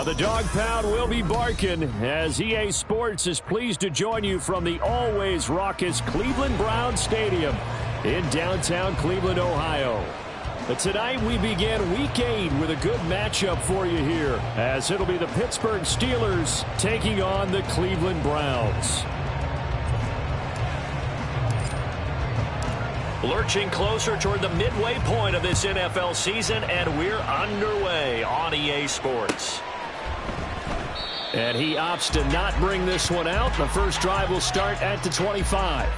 The dog pound will be barking as EA Sports is pleased to join you from the always raucous Cleveland Browns Stadium in downtown Cleveland, Ohio. But tonight we begin Week 8 with a good matchup for you here, as it'll be the Pittsburgh Steelers taking on the Cleveland Browns. Lurching closer toward the midway point of this NFL season, and we're underway on EA Sports. And he opts to not bring this one out. The first drive will start at the 25.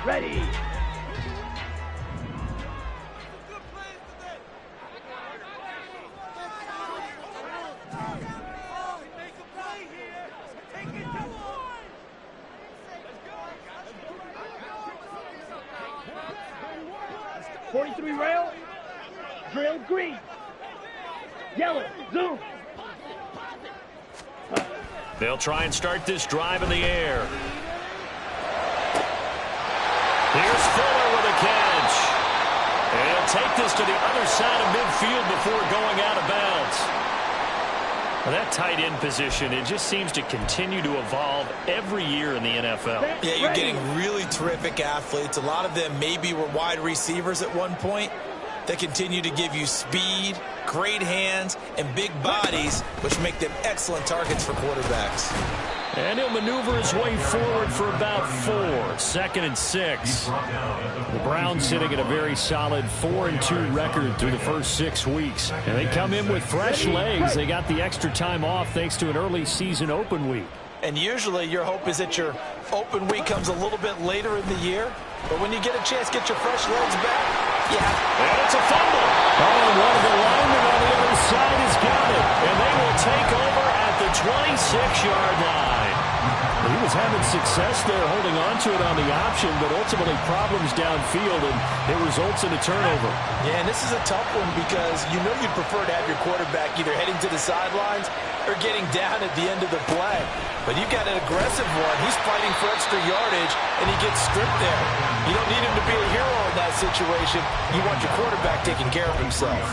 Ready. Rail, drill green, yellow, zoom. They'll try and start this drive in the air. Here's Fuller with a catch. And he'll take this to the other side of midfield before going out of bounds. Well, that tight end position, it just seems to continue to evolve every year in the NFL. Yeah, you're getting really terrific athletes. A lot of them maybe were wide receivers at one point. They continue to give you speed, great hands, and big bodies, which make them excellent targets for quarterbacks. And he'll maneuver his way forward for about 4. 2nd and 6. The Browns sitting at a very solid 4-2 record through the first 6 weeks. And they come in with fresh legs. They got the extra time off thanks to an early season open week. And usually your hope is that your open week comes a little bit later in the year. But when you get a chance to get your fresh legs back, and it's a fumble. Oh, and one of the linemen on the other side has got it. And they will take over at the 26-yard line. He was having success there holding on to it on the option, but ultimately problems downfield, and it results in a turnover. Yeah, and this is a tough one because you know you'd prefer to have your quarterback either heading to the sidelines or getting down at the end of the play. But you've got an aggressive one. He's fighting for extra yardage, and he gets stripped there. You don't need him to be a hero in that situation. You want your quarterback taking care of himself.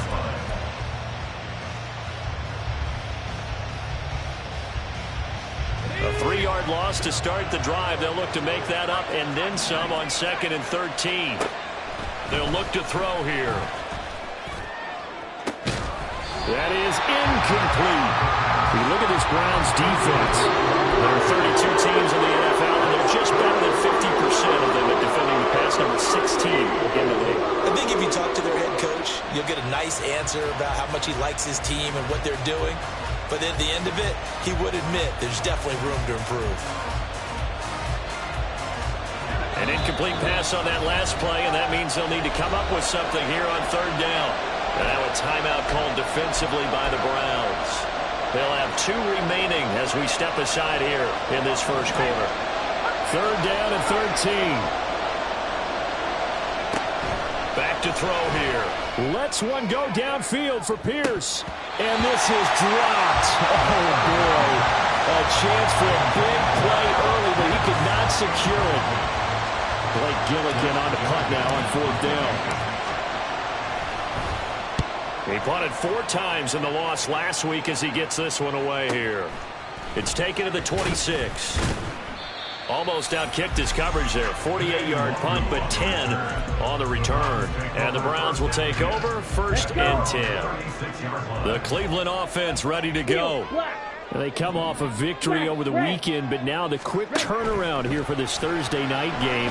A 3-yard loss to start the drive. They'll look to make that up and then some on 2nd and 13. They'll look to throw here. That is incomplete. You look at this Browns defense. There are 32 teams in the NFL, and they're just better than 50% of them at defending the pass, number 16 in the league. I think if you talk to their head coach, you'll get a nice answer about how much he likes his team and what they're doing. But at the end of it, he would admit there's definitely room to improve. An incomplete pass on that last play, and that means they'll need to come up with something here on 3rd down. And now a timeout called defensively by the Browns. They'll have 2 remaining as we step aside here in this first quarter. 3rd down and 13. Back to throw here. Lets one go downfield for Pierce. And this is dropped. Oh, boy. A chance for a big play early, but he could not secure it. Blake Gillikin on the punt now on 4th down. He punted 4 times in the loss last week as he gets this one away here. It's taken to the 26. Almost outkicked his coverage there. 48-yard punt, but 10 on the return. And the Browns will take over 1st and 10. The Cleveland offense ready to go. They come off a victory over the weekend, but now the quick turnaround here for this Thursday night game.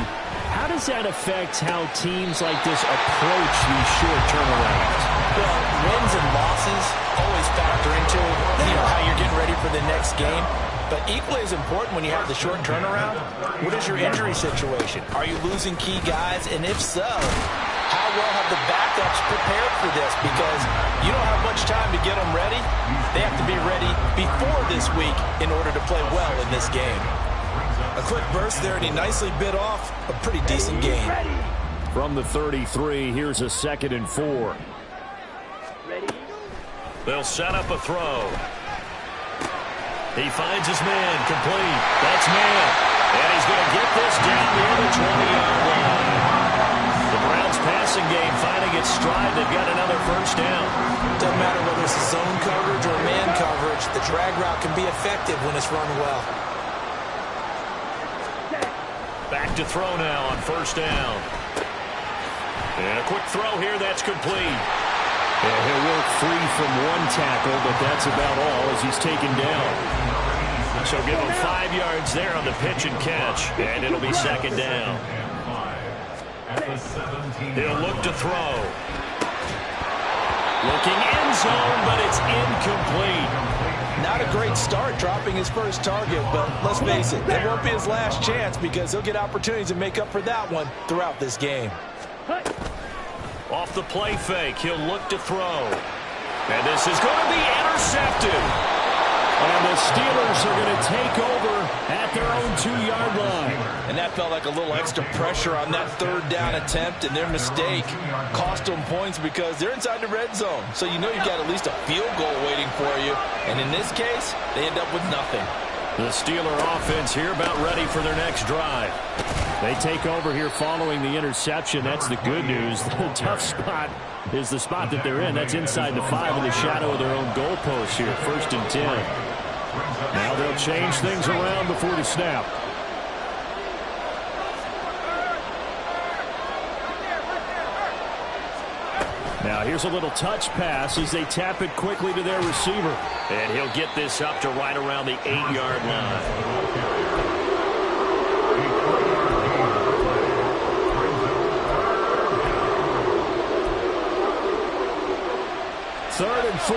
How does that affect how teams like this approach these short turnarounds? Well, wins and losses always factor into how you're getting ready for the next game. But equally as important when you have the short turnaround, what is your injury situation? Are you losing key guys? And if so, How well have the backups prepared for this? Because you don't have much time to get them ready. They have to be ready before this week in order to play well in this game. A quick burst there, and he nicely bit off a pretty decent game. From the 33, here's a 2nd and 4. They'll set up a throw. He finds his man, complete. That's man. And he's going to get this down near the 20-yard line. The Browns passing game finding its stride. They've got another first down. Doesn't matter whether it's zone coverage or man coverage. The drag route can be effective when it's run well. Back to throw now on first down. And a quick throw here, that's complete. And he'll work free from one tackle, but that's about all as he's taken down. So give him 5 yards there on the pitch and catch, and it'll be 2nd down. He'll look to throw. Looking end zone, but it's incomplete. Not a great start dropping his first target, but let's face it, that won't be his last chance because he'll get opportunities to make up for that one throughout this game. Off the play fake, he'll look to throw. And this is going to be intercepted. And the Steelers are going to take over at their own 2-yard line. And that felt like a little extra pressure on that 3rd down attempt, and their mistake cost them points because they're inside the red zone. So you know you've got at least a field goal waiting for you. And in this case, they end up with nothing. The Steeler offense here about ready for their next drive. They take over here following the interception. That's the good news. The tough spot is the spot that they're in. That's inside the 5 in the shadow of their own goalpost here. 1st and 10. Now they'll change things around before the snap. Now here's a little touch pass as they tap it quickly to their receiver. And he'll get this up to right around the 8-yard line. 3rd and 4.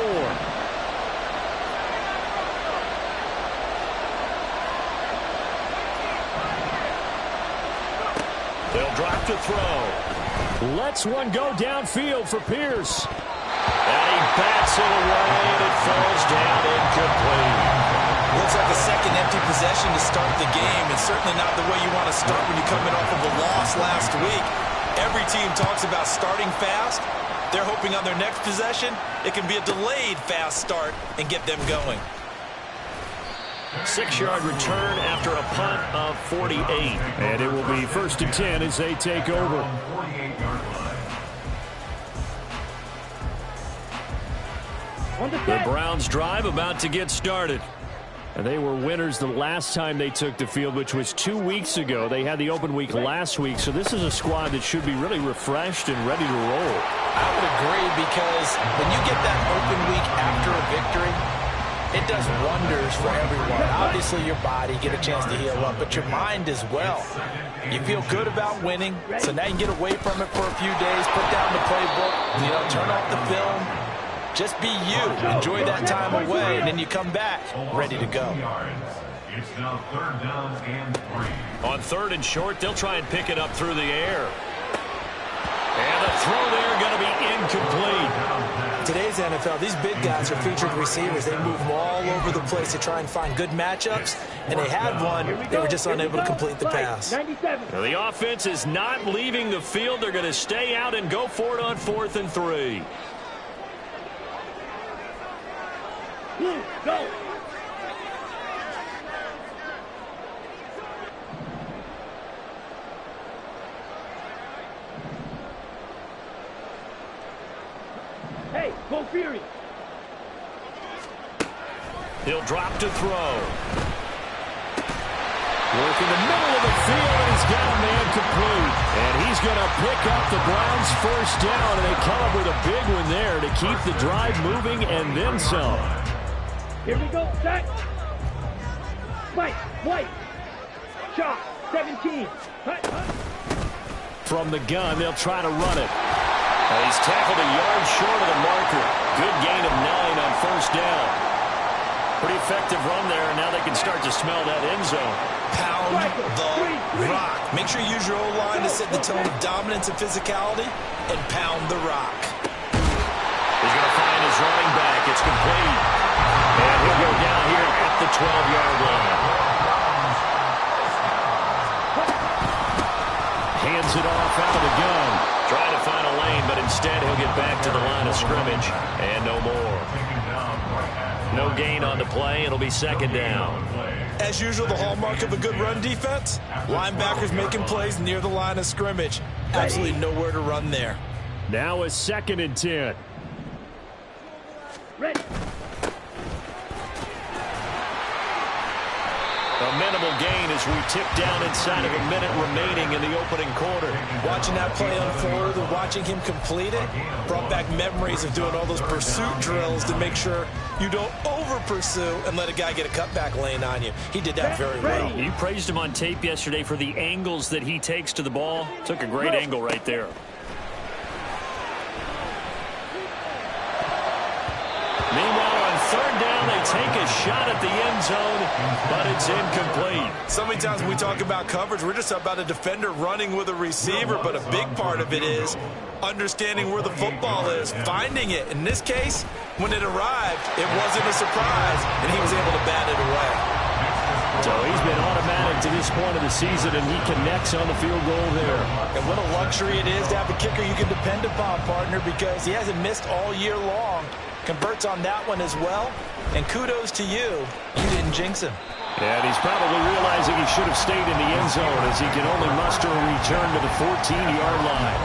They'll drop to throw. Lets one go downfield for Pierce. And he bats it away, and it falls down incomplete. Looks like a second empty possession to start the game, and certainly not the way you want to start when you're coming off of a loss last week. Every team talks about starting fast. They're hoping on their next possession, it can be a delayed fast start and get them going. 6-yard return after a punt of 48. And it will be 1st and 10 as they take over. The Browns drive about to get started. And they were winners the last time they took the field, which was 2 weeks ago. They had the open week last week, so this is a squad that should be really refreshed and ready to roll. I would agree because when you get that open week after a victory, it does wonders for everyone. Obviously, your body, get a chance to heal up, but your mind as well. You feel good about winning, so now you can get away from it for a few days, put down the playbook, turn off the film. Just be you. Enjoy that time away, and then you come back ready to go. It's now 3rd down and 3. On 3rd and short, they'll try and pick it up through the air. And the throw there going to be incomplete. Today's NFL, these big guys are featured receivers. They move them all over the place to try and find good matchups, and they had one. They were just unable to complete the pass. Now, the offense is not leaving the field. They're going to stay out and go for it on 4th and 3. Go! Hey, go Fury! He'll drop to throw. Work in the middle of the field, and he's got a man complete. And he's going to pick up the Browns' first down, and they come up with a big one there to keep the drive moving and then some. Here we go, Zach! Mike, White! Shot, 17! Hut. From the gun, they'll try to run it. And he's tackled a yard short of the marker. Good gain of 9 on first down. Pretty effective run there, and now they can start to smell that end zone. Pound the Rock. Make sure you use your O-line to set the tone of dominance and physicality and pound the rock. He's going to find his running back. It's complete. And he'll go down here at the 12-yard line. Hands it off out of the gun. Trying to find a lane, but instead he'll get back to the line of scrimmage. And no more. No gain on the play. It'll be second down. As usual, the hallmark of a good run defense, linebackers making plays near the line of scrimmage. Absolutely nowhere to run there. Now a 2nd and 10. Ready. A minimal gain as we tick down inside of a minute remaining in the opening quarter. Watching that play unfold and watching him complete it brought back memories of doing all those pursuit drills to make sure you don't over-pursue and let a guy get a cutback lane on you. He did that very well. You praised him on tape yesterday for the angles that he takes to the ball. Took a great angle right there. Meanwhile, on 3rd down, they take a shot at the end zone, but it's incomplete. So many times when we talk about coverage, we're just about a defender running with a receiver, but a big part of it is understanding where the football is, finding it. In this case, when it arrived, it wasn't a surprise, and he was able to bat it away. So he's been automatic to this point of the season, and he connects on the field goal there. And what a luxury it is to have a kicker you can depend upon, partner, because he hasn't missed all year long. Converts on that one as well. And kudos to you. You didn't jinx him. And he's probably realizing he should have stayed in the end zone as he can only muster a return to the 14-yard line.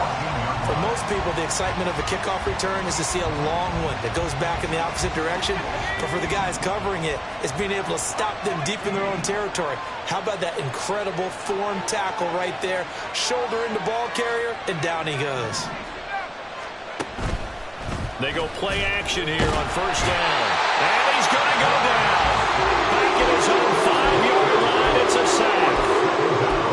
For most people, the excitement of a kickoff return is to see a long one that goes back in the opposite direction. But for the guys covering it, it's being able to stop them deep in their own territory. How about that incredible form tackle right there? Shoulder into ball carrier, and down he goes. They go play action here on 1st down. And he's going to go down. Back at his own 5-yard line, it's a sack.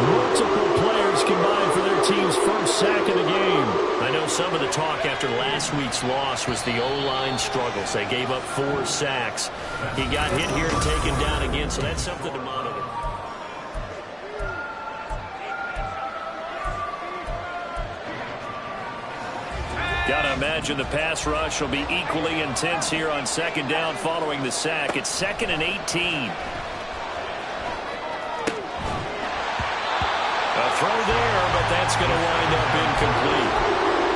Multiple players combined for their team's first sack of the game. I know some of the talk after last week's loss was the O-line struggles. They gave up 4 sacks. He got hit here and taken down again, so that's something to monitor. Gotta imagine the pass rush will be equally intense here on 2nd down following the sack. It's 2nd and 18. A throw there, but that's going to wind up incomplete.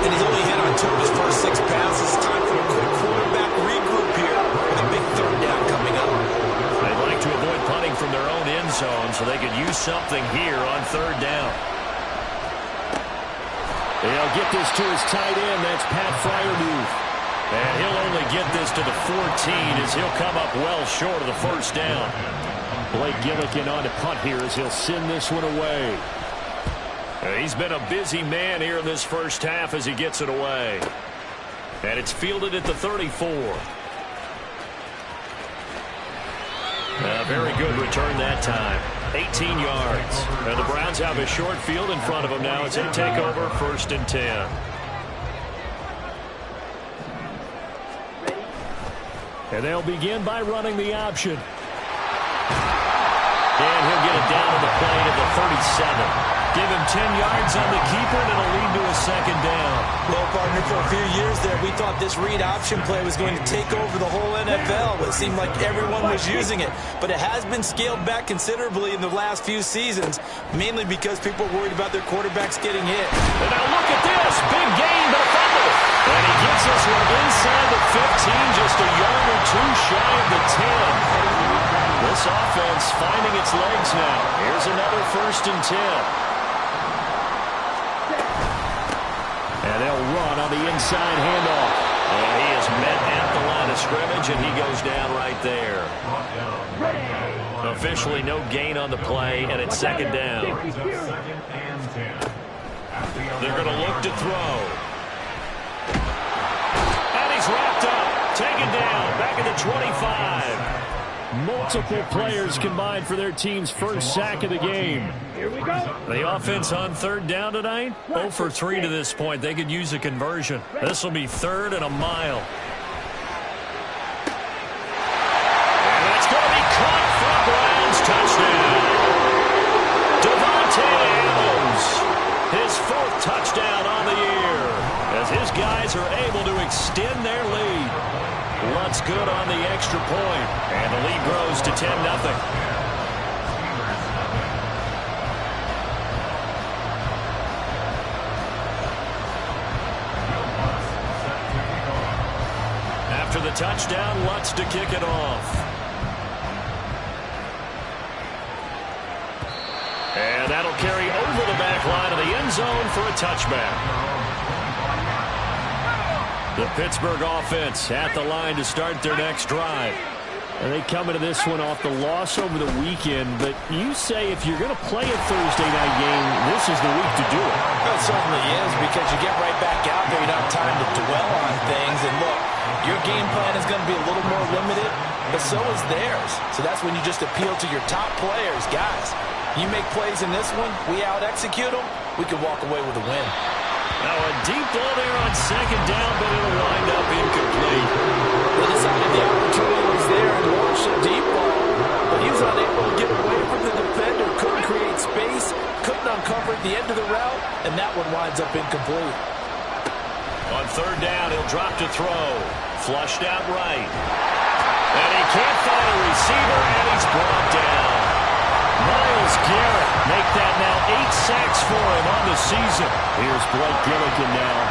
And he's only hit on 2 of his first 6 passes. Time for a quick quarterback regroup here with a big 3rd down coming up. They'd like to avoid punting from their own end zone so they could use something here on 3rd down. They'll get this to his tight end. That's Pat Freiermuth. And he'll only get this to the 14 as he'll come up well short of the 1st down. Blake Gillikin on to punt here as he'll send this one away. He's been a busy man here in this first half as he gets it away. And it's fielded at the 34. A very good return that time. 18 yards. And the Browns have a short field in front of them now as they take over 1st and 10. And they'll begin by running the option. And he'll get it down to the play to the 37. Give him 10 yards on the keeper, and it'll lead to a 2nd down. Well, partner, for a few years there, we thought this read option play was going to take over the whole NFL. It seemed like everyone was using it. But it has been scaled back considerably in the last few seasons, mainly because people are worried about their quarterbacks getting hit. And now look at this. Big gain, but a fumble. And he gets this one inside the 15, just a yard or 2 shy of the 10. This offense finding its legs now. Here's another 1st and 10. And they'll run on the inside handoff. And he is met at the line of scrimmage, and he goes down right there. Officially no gain on the play, and it's 2nd down. They're going to look to throw. And he's wrapped up. Taken down. Back at the 25. Multiple players combined for their team's first sack of the game. Here we go. The offense on 3rd down tonight, 0 for 3 to this point. They could use a conversion. This will be 3rd and a mile. And that's going to be caught for a Browns touchdown. Devontae good on the extra point, and the lead grows to 10-0. After the touchdown, Lutz to kick it off. And that'll carry over the back line of the end zone for a touchback. The Pittsburgh offense at the line to start their next drive. And they come into this one off the loss over the weekend. But you say if you're going to play a Thursday night game, this is the week to do it. It certainly is, because you get right back out there. You don't have time to dwell on things. And look, your game plan is going to be a little more limited, but so is theirs. So that's when you just appeal to your top players. Guys, you make plays in this one, we out-execute them, we can walk away with a win. Now a deep ball there on second down, but it'll wind up incomplete. They decided the opportunity was there and launched a deep ball, but he was unable to get away from the defender, couldn't create space, couldn't uncover at the end of the route, and that one winds up incomplete. On third down, he'll drop to throw. Flushed out right. And he can't find a receiver, and he's brought down. Myles Garrett make that now 8 sacks for him on the season. Here's Blake Gillikin now.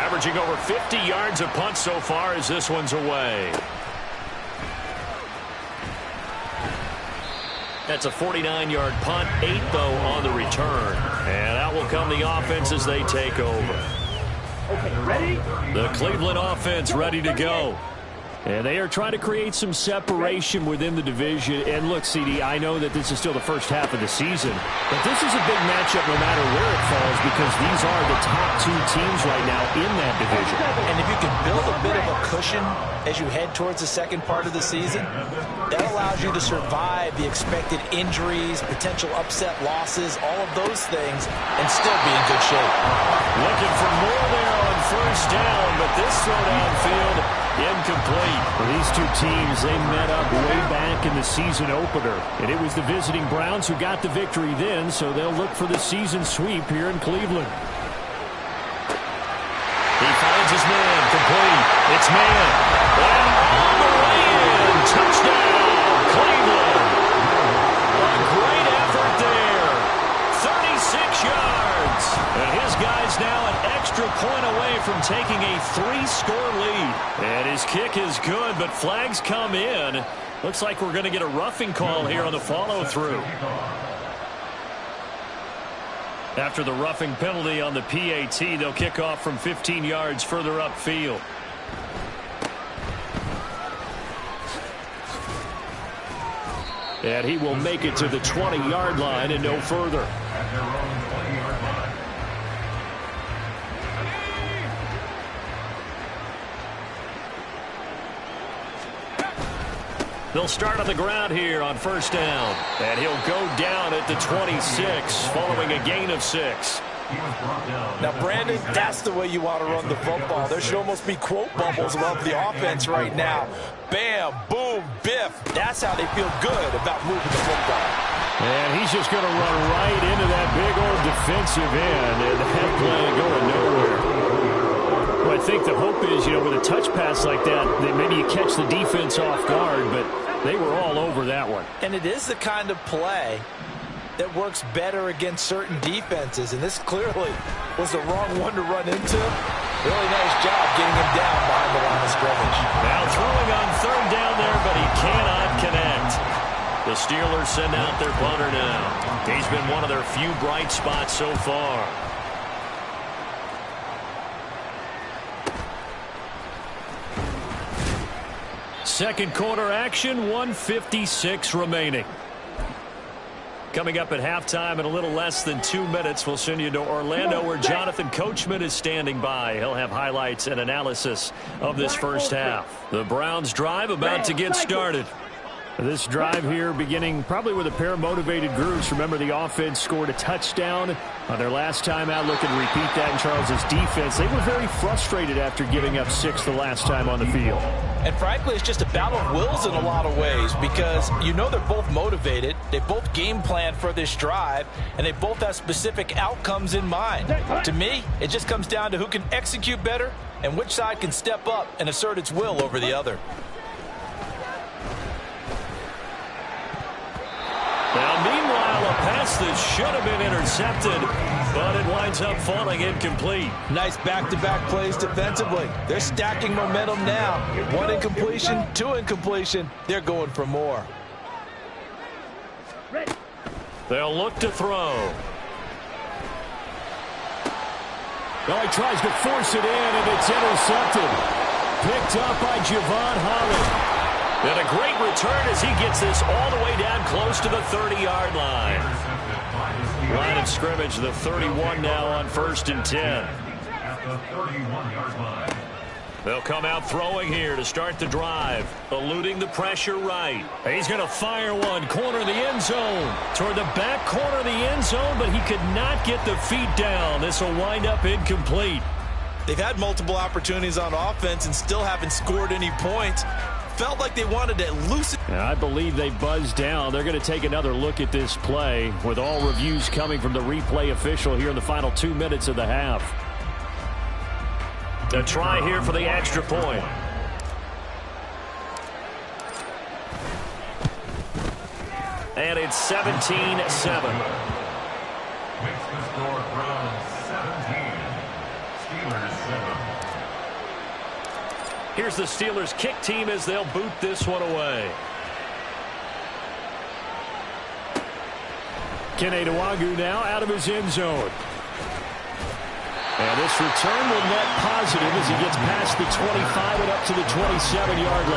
Averaging over 50 yards a punt so far as this one's away. That's a 49-yard punt, 8 though on the return. And out will come the offense as they take over. Okay, ready? The Cleveland offense ready to go. And they are trying to create some separation within the division. And look, CD, I know that this is still the first half of the season, but this is a big matchup no matter where it falls, because these are the top 2 teams right now in that division. And if you can build a bit of a cushion as you head towards the second part of the season, that allows you to survive the expected injuries, potential upset losses, all of those things, and still be in good shape. Looking for more there on first down, but this throw downfield incomplete. For these two teams, they met up way back in the season opener, and it was the visiting Browns who got the victory then, so they'll look for the season sweep here in Cleveland. He finds his man, complete. It's man. And all the way in. Touchdown, Cleveland. A great effort there. 36 yards. And his guy's now an extra point away from taking a 3-score lead. And his kick is good, but flags come in. Looks like we're going to get a roughing call here on the follow-through. After the roughing penalty on the PAT, they'll kick off from 15 yards further upfield. And he will make it to the 20-yard line and no further. They'll start on the ground here on first down. And he'll go down at the 26 following a gain of 6. Now, Brandon, that's the way you want to run the football. There should almost be quote bubbles above the offense right now. Bam, boom, biff. That's how they feel good about moving the football. And he's just going to run right into that big old defensive end. And that play going nowhere. Well, I think the hope is, with a touch pass like that, that maybe you catch the defense off guard, but they were all over that one. And it is the kind of play that works better against certain defenses, and this clearly was the wrong one to run into. Really nice job getting him down behind the line of scrimmage. Now throwing on third down there, but he cannot connect. The Steelers send out their punter now. He's been one of their few bright spots so far. Second quarter action, 1:56 remaining. Coming up at halftime in a little less than 2 minutes, we'll send you to Orlando where Jonathan Coachman is standing by. He'll have highlights and analysis of this first half. The Browns drive about to get started. This drive here beginning probably with a pair of motivated groups. Remember, the offense scored a touchdown on their last time out. Looking to repeat that in Charles's defense. They were very frustrated after giving up 6 the last time on the field. And frankly, it's just a battle of wills in a lot of ways because you know they're both motivated. They both game plan for this drive, and they both have specific outcomes in mind. To me, it just comes down to who can execute better and which side can step up and assert its will over the other. Now, meanwhile, a pass that should have been intercepted, but it winds up falling incomplete. Nice back-to-back plays defensively. They're stacking momentum now. 1 incompletion, 2 incompletion. They're going for more. They'll look to throw. Well, he tries to force it in, and it's intercepted. Picked up by Javon Holland. And a great return as he gets this all the way down close to the 30-yard line. Line of scrimmage, the 31 now on 1st and 10. At the 31-yard line. They'll come out throwing here to start the drive. Eluding the pressure right. He's going to fire one. Corner of the end zone. Toward the back corner of the end zone, but he could not get the feet down. This will wind up incomplete. They've had multiple opportunities on offense and still haven't scored any points. Felt like they wanted to loosen. And I believe they buzzed down. They're going to take another look at this play with all reviews coming from the replay official here in the final 2 minutes of the half. A try here for the extra point. And it's 17-7. Makes the score Browns 17. Steelers 7. Here's the Steelers kick team as they'll boot this one away. Kene Nwangwu now out of his end zone. And this return will net positive as he gets past the 25 and up to the 27-yard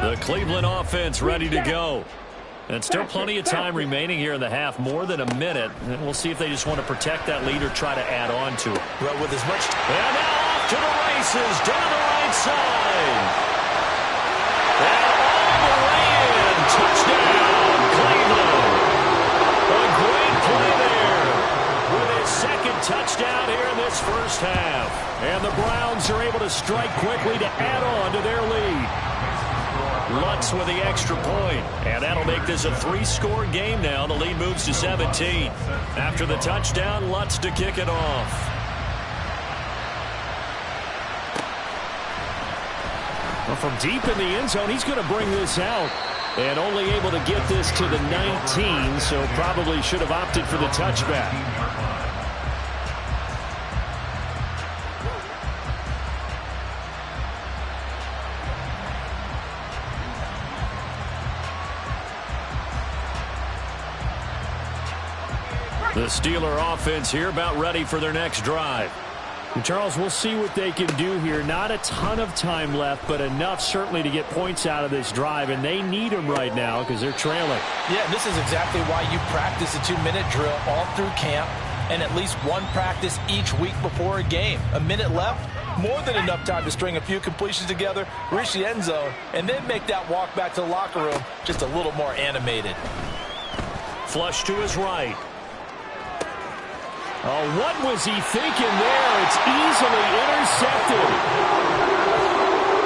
line. The Cleveland offense ready to go. And still plenty of time remaining here in the half, more than a minute. And we'll see if they just want to protect that lead or try to add on to it. Well, with as much. And now off to the races, down the right side. And all the way in, touchdown, Cleveland. A great play there with his second touchdown here in this first half. And the Browns are able to strike quickly to add on to their lead. Lutz with the extra point, and that'll make this a 3-score game now. The lead moves to 17. After the touchdown, Lutz to kick it off. Well, from deep in the end zone, he's going to bring this out. And only able to get this to the 19, so probably should have opted for the touchback. The Steeler offense here about ready for their next drive. And Charles, we'll see what they can do here. Not a ton of time left, but enough certainly to get points out of this drive, and they need them right now because they're trailing. Yeah, this is exactly why you practice a 2-minute drill all through camp and at least one practice each week before a game. A minute left, more than enough time to string a few completions together, reach the end zone, and then make that walk back to the locker room just a little more animated. Flush to his right. Oh, what was he thinking there? It's easily intercepted.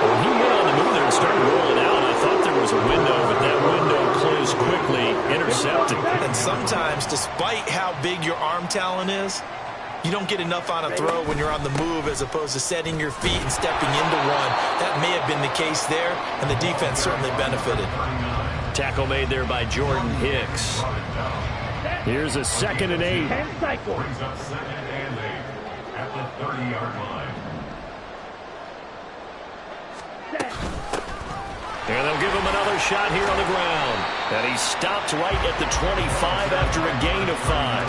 Oh, he went on the move there and started rolling out. I thought there was a window, but that window closed quickly. Intercepted. And sometimes, despite how big your arm talent is, you don't get enough on a throw when you're on the move as opposed to setting your feet and stepping into one. That may have been the case there, and the defense certainly benefited. Tackle made there by Jordan Hicks. Here's a 2nd and 8. Brings up 2nd and 8 at the 30-yard line. And they'll give him another shot here on the ground. And he stopped right at the 25 after a gain of 5.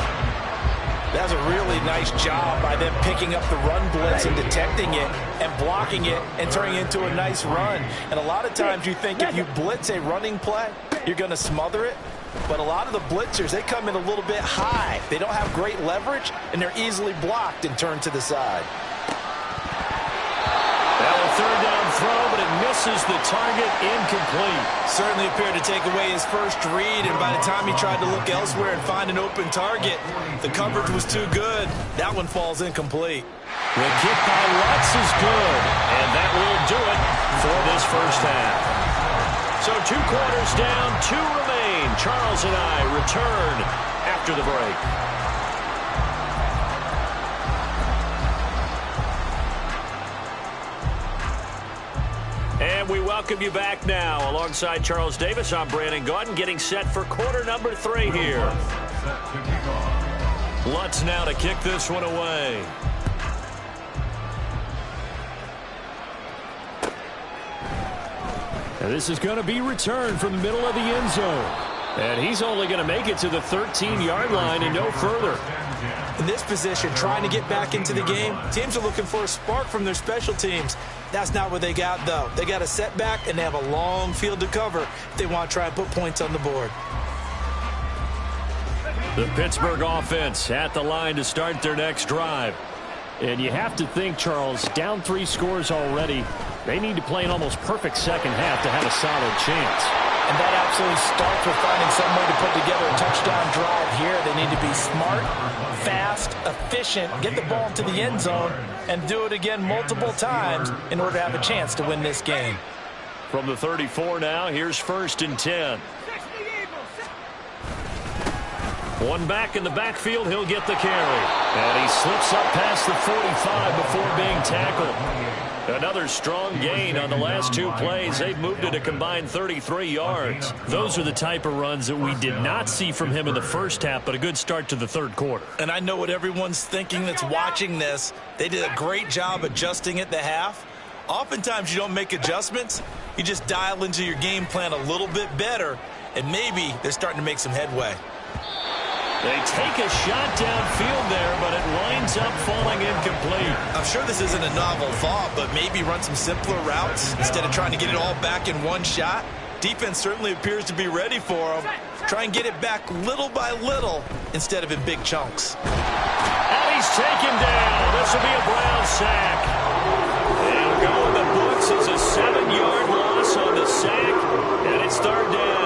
That's a really nice job by them picking up the run blitz and detecting it and blocking it and turning it into a nice run. And a lot of times you think if you blitz a running play, you're going to smother it. But a lot of the blitzers, they come in a little bit high. They don't have great leverage, and they're easily blocked and turned to the side. That will misses the target, incomplete. Certainly appeared to take away his first read, and by the time he tried to look elsewhere and find an open target, the coverage was too good. That one falls incomplete. The kick by Lutz is good, and that will do it for this first half. So 2 quarters down, 2 remain. Charles and I return after the break. And we welcome you back now. Alongside Charles Davis, I'm Brandon Gaudin, getting set for quarter number 3 here. Lutz now to kick this one away. And this is going to be returned from the middle of the end zone. And he's only going to make it to the 13-yard line and no further. In this position, trying to get back into the game, teams are looking for a spark from their special teams. That's not what they got, though. They got a setback, and they have a long field to cover if they want to try and put points on the board. The Pittsburgh offense at the line to start their next drive. And you have to think, Charles, down 3 scores already. They need to play an almost perfect second half to have a solid chance. And that absolutely starts with finding some way to put together a touchdown drive here. They need to be smart, fast, efficient, get the ball into the end zone, and do it again multiple times in order to have a chance to win this game. From the 34 now, here's 1st and 10. One back in the backfield, he'll get the carry. And he slips up past the 45 before being tackled. Another strong gain on the last 2 plays. They've moved it a combined 33 yards. Those are the type of runs that we did not see from him in the first half, but a good start to the 3rd quarter. And I know what everyone's thinking that's watching this. They did a great job adjusting at the half. Oftentimes you don't make adjustments. You just dial into your game plan a little bit better, and maybe they're starting to make some headway. They take a shot downfield there, but it winds up falling incomplete. I'm sure this isn't a novel thought, but maybe run some simpler routes instead of trying to get it all back in one shot. Defense certainly appears to be ready for them. Try and get it back little by little instead of in big chunks. And he's taken down. This will be a Brown sack. They'll go in the books as a 7-yard loss on the sack, and it's 3rd down.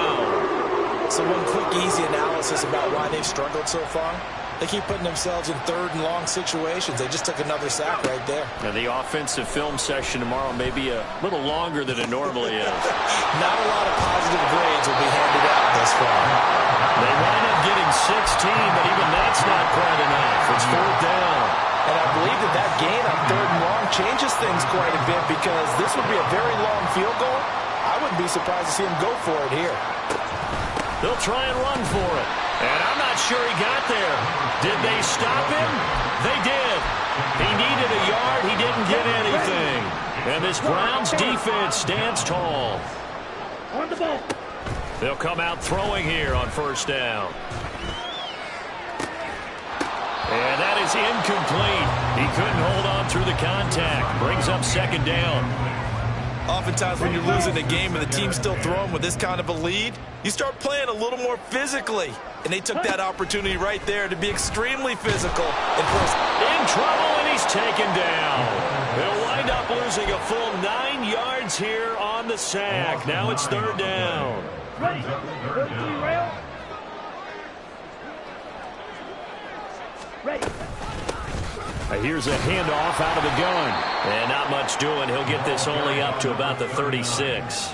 So one quick, easy analysis about why they've struggled so far. They keep putting themselves in 3rd and long situations. They just took another sack right there. And the offensive film session tomorrow may be a little longer than it normally is. Not a lot of positive grades will be handed out thus far. They wind up getting 16, but even that's not quite enough. It's 4th down. And I believe that gain on 3rd and long changes things quite a bit because this would be a very long field goal. I wouldn't be surprised to see him go for it here. They'll try and run for it. And I'm not sure he got there. Did they stop him? They did. He needed a yard. He didn't get anything. And this Browns defense stands tall. On the ball. They'll come out throwing here on 1st down. And that is incomplete. He couldn't hold on through the contact. Brings up 2nd down. Oftentimes when you're losing a game and the team's still throwing with this kind of a lead, you start playing a little more physically. And they took that opportunity right there to be extremely physical. And in trouble, and he's taken down. They'll wind up losing a full 9 yards here on the sack. Now it's 3rd down. Ready. 3 rail. Ready. Here's a handoff out of the gun. And not much doing. He'll get this only up to about the 36.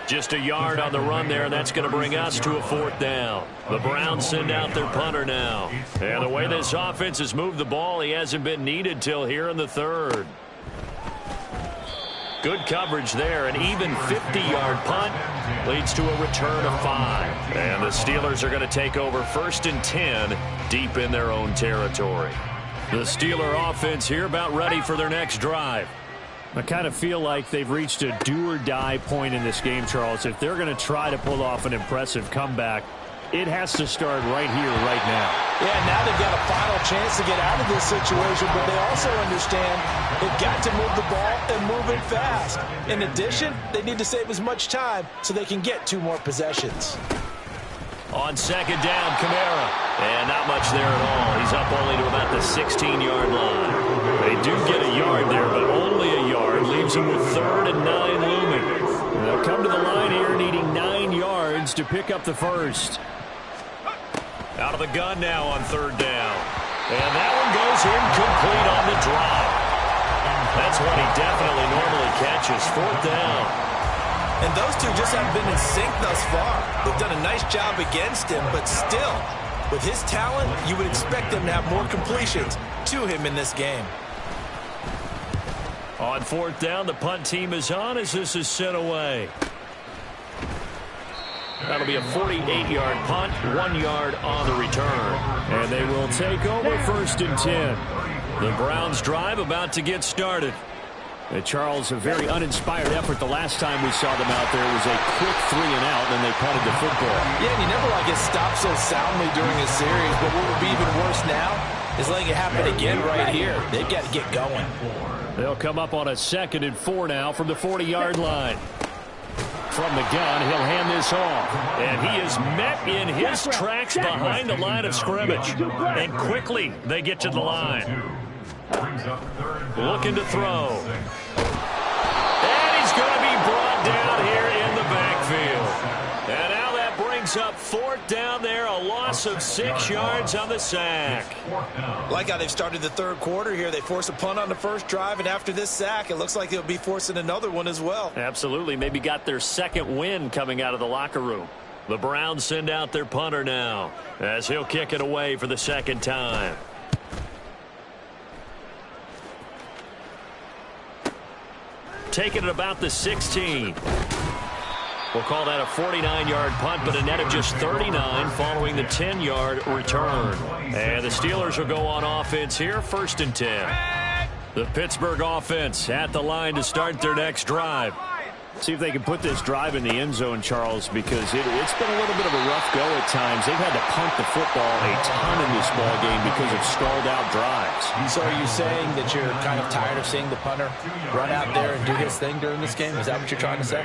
Just a yard on the run there, and that's going to bring us to a 4th down. The Browns send out their punter now. And the way this offense has moved the ball, he hasn't been needed till here in the 3rd. Good coverage there. An even 50-yard punt leads to a return of 5. And the Steelers are going to take over 1st and 10 deep in their own territory. The Steeler offense here about ready for their next drive. I kind of feel like they've reached a do-or-die point in this game, Charles. If they're going to try to pull off an impressive comeback, it has to start right here, right now. Yeah, now they've got a final chance to get out of this situation, but they also understand they've got to move the ball and move it fast. In addition, they need to save as much time so they can get 2 more possessions. On 2nd down, Kamara. And not much there at all. He's up only to about the 16-yard line. They do get a yard there, but only a yard. Leaves him with 3rd and 9 looming. to pick up the first. Out of the gun now on third down. And that one goes incomplete on the drop. That's one he definitely normally catches. Fourth down. And those two just haven't been in sync thus far. They've done a nice job against him, but still, with his talent, you would expect them to have more completions to him in this game. On fourth down, the punt team is on as this is sent away. That'll be a 48-yard punt, 1 yard on the return. And they will take over first and 10. The Browns drive about to get started. Charles, a very uninspired effort the last time we saw them out there. It was a quick 3 and out, and they punted the football. Yeah, and you never like get stopped so soundly during a series, but what would be even worse now is letting it happen again right here. They've got to get going. They'll come up on a 2nd and 4 now from the 40-yard line. From the gun, he'll hand this off. And he is met in his tracks behind the line of scrimmage. And quickly, they get to the line. Looking to throw. And he's going to be brought down here in the backfield. And now that brings up fourth down there, a loss of 6 yards on the sack. Like how they've started the third quarter here. They force a punt on the first drive, and after this sack, it looks like they'll be forcing another one as well. Absolutely. Maybe got their second win coming out of the locker room. The Browns send out their punter now as he'll kick it away for the second time. Taking it about the 16. We'll call that a 49-yard punt, but a net of just 39 following the 10-yard return. And the Steelers will go on offense here, 1st and 10. The Pittsburgh offense at the line to start their next drive. See if they can put this drive in the end zone, Charles, because it's been a little bit of a rough go at times. They've had to punt the football a ton in this ball game because of stalled-out drives. So are you saying that you're kind of tired of seeing the punter run out there and do his thing during this game? Is that what you're trying to say?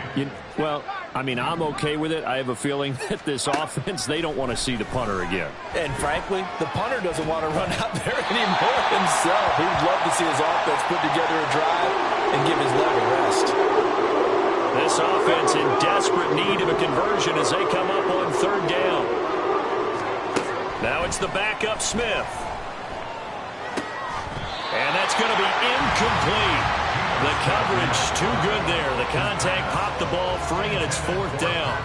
Well, I mean, I'm okay with it. I have a feeling that this offense, they don't want to see the punter again. And frankly, the punter doesn't want to run out there anymore himself. He'd love to see his offense put together a drive and give his leg a rest. This offense in desperate need of a conversion as they come up on third down. Now it's the backup Smith. And that's going to be incomplete. The coverage too good there. The contact popped the ball free, and it's fourth down.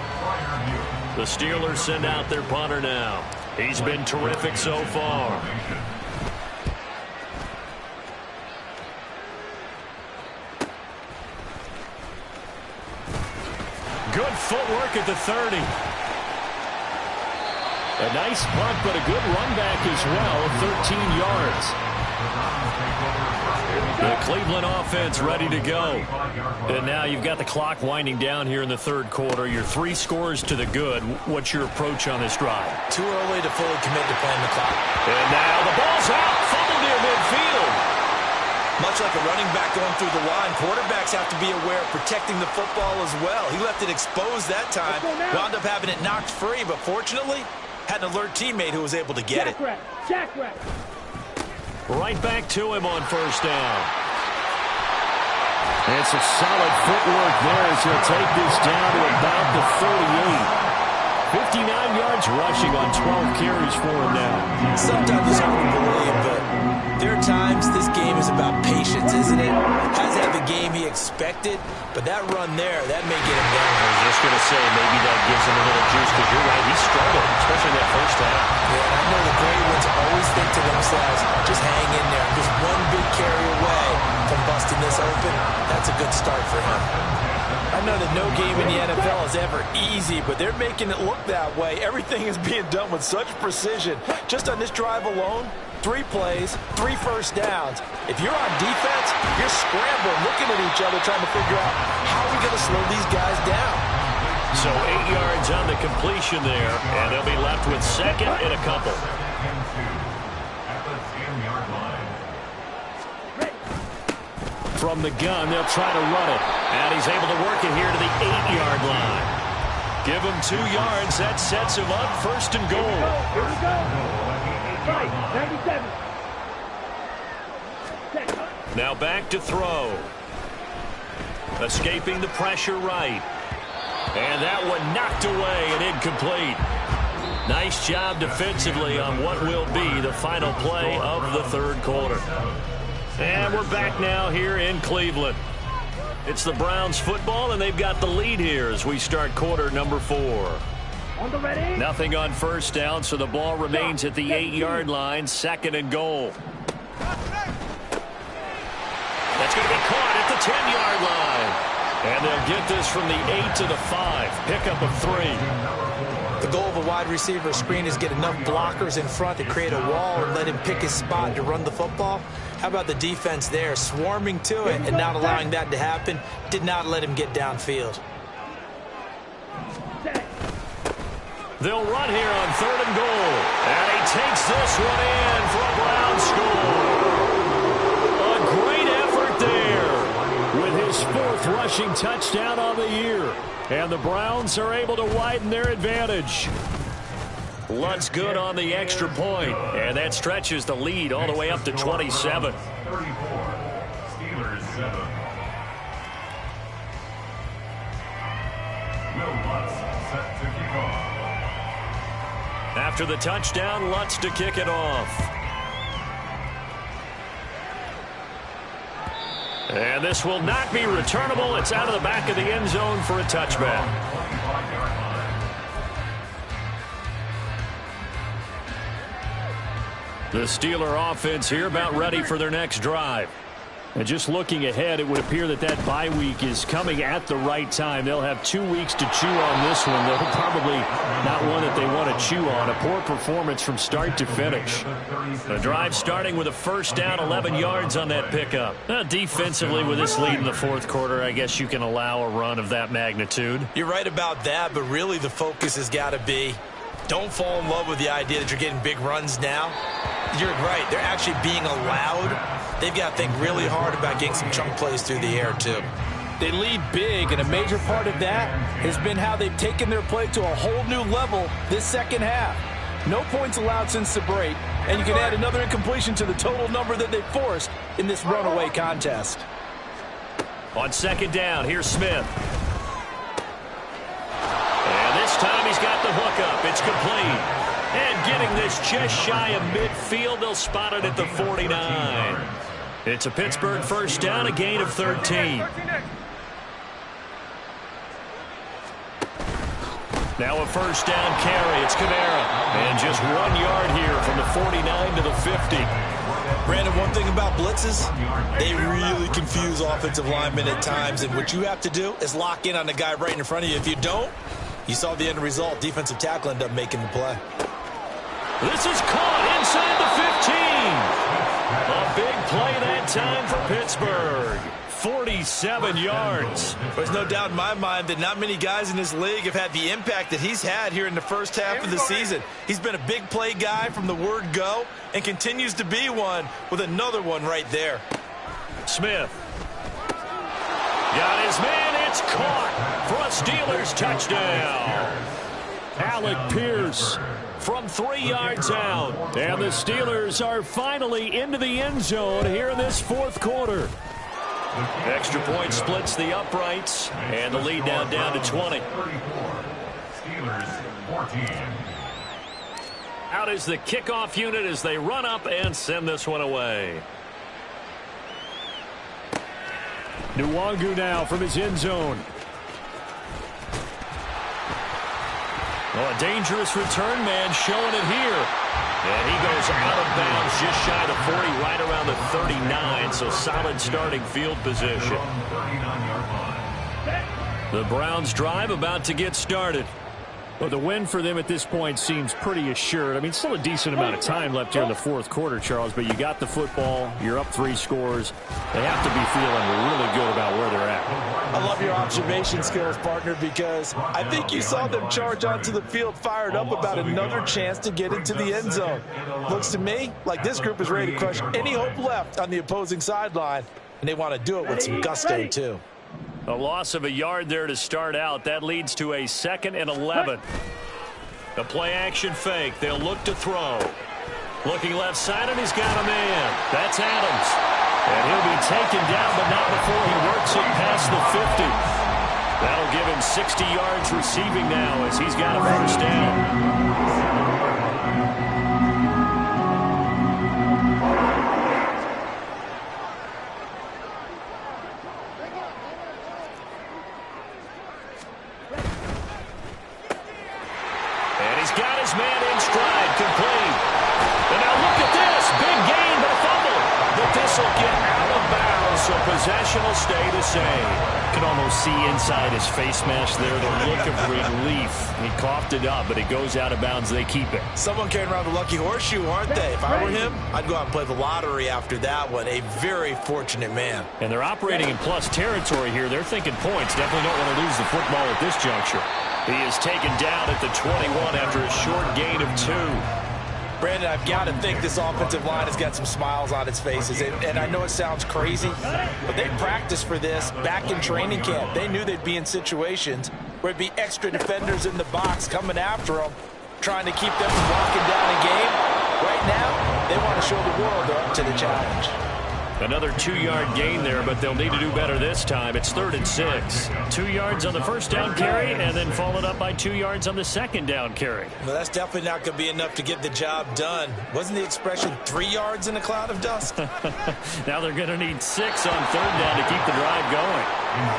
The Steelers send out their punter now. He's been terrific so far. Good footwork at the 30. A nice punt, but a good run back as well, 13 yards. The Cleveland offense ready to go. And now you've got the clock winding down here in the third quarter. Your 3 scores to the good. What's your approach on this drive? Too early to fully commit to playing the clock. And now the ball's out. Fumble near midfield. Much like a running back going through the line, quarterbacks have to be aware of protecting the football as well. He left it exposed that time, wound up having it knocked free, but fortunately, had an alert teammate who was able to get it. Right back to him on first down. It's a solid footwork there as he'll take this down to about the 38. 59 yards rushing on 12 carries for him now. Sometimes it's hard to believe, but there are times this game is about patience, isn't it? Hasn't had the game he expected, but that run there, that may get him down. I was just going to say, maybe that gives him a little juice, because you're right, he struggled, especially that first half. Yeah, and I know the great ones always think to themselves, just hang in there. Just one big carry away from busting this open. That's a good start for him. I know that no game in the NFL is ever easy, but they're making it look that way. Everything is being done with such precision. Just on this drive alone, 3 plays, 3 first downs. If you're on defense, you're scrambling, looking at each other, trying to figure out how are we going to slow these guys down. So 8 yards on the completion there, and they'll be left with second and a couple. From the gun, they'll try to run it. And he's able to work it here to the 8-yard line. Give him 2 yards. That sets him up, first and goal. Here we go. Right, 97. Now back to throw. Escaping the pressure right. And that one knocked away and incomplete. Nice job defensively on what will be the final play of the third quarter. And we're back now here in Cleveland. It's the Browns football, and they've got the lead here as we start quarter number 4. Nothing on first down, so the ball remains at the 8-yard line, 2nd and goal. That's going to be caught at the 10-yard line. And they'll get this from the 8 to the 5. Pickup of 3. The goal of a wide receiver screen is get enough blockers in front to create a wall and let him pick his spot to run the football. How about the defense there, swarming to it and not allowing that to happen? Did not let him get downfield. They'll run here on 3rd and goal. And he takes this one in for a Brown score. A great effort there with his 4th rushing touchdown on the year. And the Browns are able to widen their advantage. Lutz good on the extra point, and that stretches the lead all the way up to 27. 34. Steelers 7. Will Lutz set to kick off. After the touchdown, Lutz to kick it off. And this will not be returnable. It's out of the back of the end zone for a touchback. The Steeler offense here about ready for their next drive. And just looking ahead, it would appear that that bye week is coming at the right time. They'll have 2 weeks to chew on this one, though probably not one that they want to chew on. A poor performance from start to finish. The drive starting with a first down, 11 yards on that pickup. Defensively, with this lead in the 4th quarter, I guess you can allow a run of that magnitude. You're right about that, but really the focus has got to be don't fall in love with the idea that you're getting big runs now. You're right. They're actually being allowed. They've got to think really hard about getting some chunk plays through the air, too. They lead big, and a major part of that has been how they've taken their play to a whole new level this second half. No points allowed since the break, and you can add another incompletion to the total number that they've forced in this runaway contest. On 2nd down, here's Smith. And this time he's got the hook up. It's complete. And getting this just shy of midfield, they'll spot it at the 49. It's a Pittsburgh first down, a gain of 13. Now a first down carry. It's Kamara. And just 1 yard here from the 49 to the 50. Brandon, one thing about blitzes, they really confuse offensive linemen at times. And what you have to do is lock in on the guy right in front of you. If you don't, you saw the end result. Defensive tackle ended up making the play. This is caught inside the 15. A big play that time for Pittsburgh. 47 yards. There's no doubt in my mind that not many guys in this league have had the impact that he's had here in the first half of the season. He's been a big play guy from the word go and continues to be one with another one right there. Smith. Got his man. It's caught for a Steelers touchdown. Alec Pierce from 3 yards out. And the Steelers are finally into the end zone here in this 4th quarter. Extra point splits the uprights, and the lead now down to 20. Steelers 14. Out is the kickoff unit as they run up and send this one away. Nwangu now from his end zone. Well, a dangerous return man showing it here. And he goes out of bounds just shy of the 40, right around the 39. So solid starting field position. The Browns drive about to get started. Well, the win for them at this point seems pretty assured. I mean, still a decent amount of time left here in the 4th quarter, Charles, but you got the football. You're up 3 scores. They have to be feeling really good about where they're at. I love your observation skills, partner, because I think you saw them charge onto the field fired up about another chance to get into the end zone. Looks to me like this group is ready to crush any hope left on the opposing sideline, and they want to do it with some gusto, too. A loss of a yard there to start out. That leads to a 2nd and 11. The play action fake. They'll look to throw. Looking left side, and he's got a man. That's Adams. And he'll be taken down, but not before he works it past the 50. That'll give him 60 yards receiving now as he's got a first down. And he's got his man in stride, complete. And now look at this. Big gain, but a fumble. But this will get out of bounds, so possession will stay the same. You can almost see inside his face mask there the look of relief. He coughed it up, but it goes out of bounds. They keep it. Someone carrying around the lucky horseshoe, aren't they? If I were him, I'd go out and play the lottery after that one. A very fortunate man. And they're operating in plus territory here. They're thinking points. Definitely don't want to lose the football at this juncture. He is taken down at the 21 after a short gain of 2. Brandon, I've got to think this offensive line has got some smiles on its faces. And I know it sounds crazy, but they practiced for this back in training camp. They knew they'd be in situations where it'd be extra defenders in the box coming after them, trying to keep them from walking down a game. Right now, they want to show the world they're up to the challenge. Another 2-yard gain there, but they'll need to do better this time. It's 3rd and 6. 2 yards on the first down carry, and then followed up by 2 yards on the second down carry. No, that's definitely not going to be enough to get the job done. Wasn't the expression 3 yards in a cloud of dust? Now they're going to need 6 on third down to keep the drive going.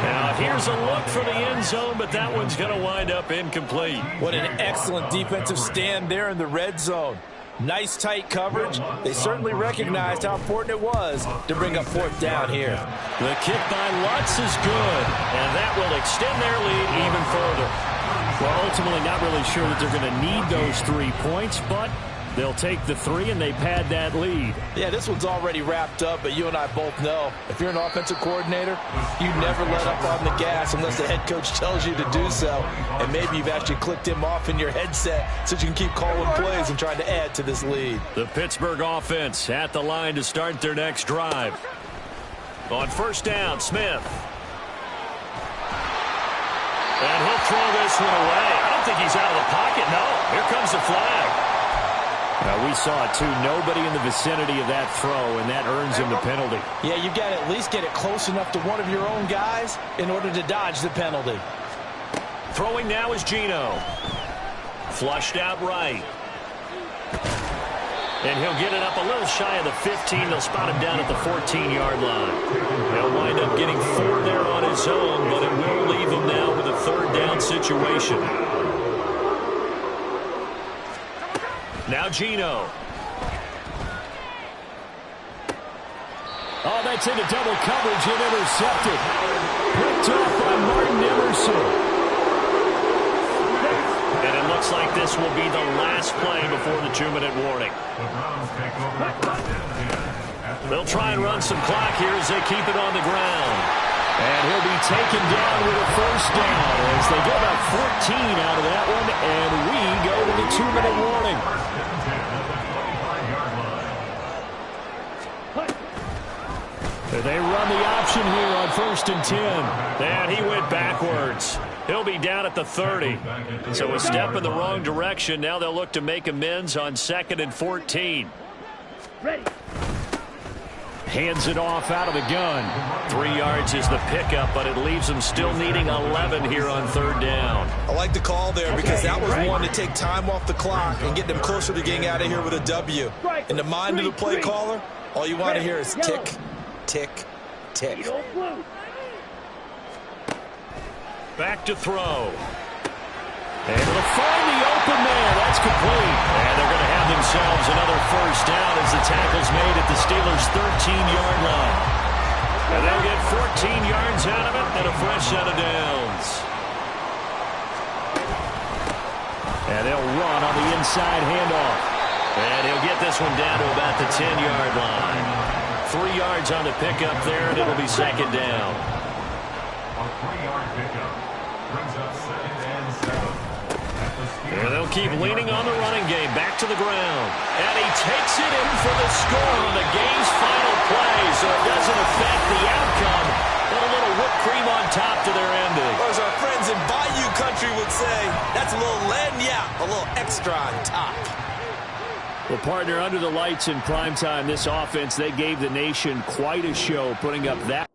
Now here's a look for the end zone, but that one's going to wind up incomplete. What an excellent defensive stand there in the red zone. Nice tight coverage. They certainly recognized how important it was to bring up 4th down here. The kick by Lutz is good, and that will extend their lead even further. Well, ultimately not really sure that they're going to need those 3 points, but they'll take the 3 and they pad that lead. Yeah, this one's already wrapped up, but you and I both know if you're an offensive coordinator, you never let up on the gas unless the head coach tells you to do so. And maybe you've actually clicked him off in your headset so you can keep calling plays and trying to add to this lead. The Pittsburgh offense at the line to start their next drive. On first down, Smith. And he'll throw this one away. I don't think he's out of the pocket. No, here comes the flag. Now, we saw it, too. Nobody in the vicinity of that throw, and that earns him the penalty. Yeah, you've got to at least get it close enough to one of your own guys in order to dodge the penalty. Throwing now is Geno. Flushed out right. And he'll get it up a little shy of the 15. They'll spot him down at the 14-yard line. He'll wind up getting 4 there on his own, but it will leave him now with a 3rd down situation. Now Geno. Oh, that's into double coverage and intercepted. Picked off by Martin Emerson. And it looks like this will be the last play before the 2-minute warning. They'll try and run some clock here as they keep it on the ground. And he'll be taken down with a first down as they get about 14 out of that one, and we go to the 2-minute warning. They run the option here on 1st and 10. And he went backwards. He'll be down at the 30. So a step in the wrong direction. Now they'll look to make amends on 2nd and 14. Ready. Hands it off out of the gun. 3 yards is the pickup, but it leaves them still needing 11 here on 3rd down. I like the call there because that was one to take time off the clock and get them closer to getting out of here with a W. In the mind of the play caller, all you want to hear is tick, tick, tick. Back to throw. And they'll find the open man. That's complete. And they're going to have themselves another first down as the tackle's made at the Steelers' 13-yard line. And they'll get 14 yards out of it and a fresh set of downs. And they'll run on the inside handoff. And he'll get this one down to about the 10-yard line. 3 yards on the pickup there, and it'll be 2nd down. A 3-yard pickup brings up 2nd and 7. And they'll keep leaning on the running game. Back to the ground. And he takes it in for the score on the game's final play, so it doesn't affect the outcome, but a little whipped cream on top to their ending. Or as our friends in Bayou Country would say, that's a little lagniappe, a little extra on top. Well, partner, under the lights in primetime, this offense, they gave the nation quite a show, putting up that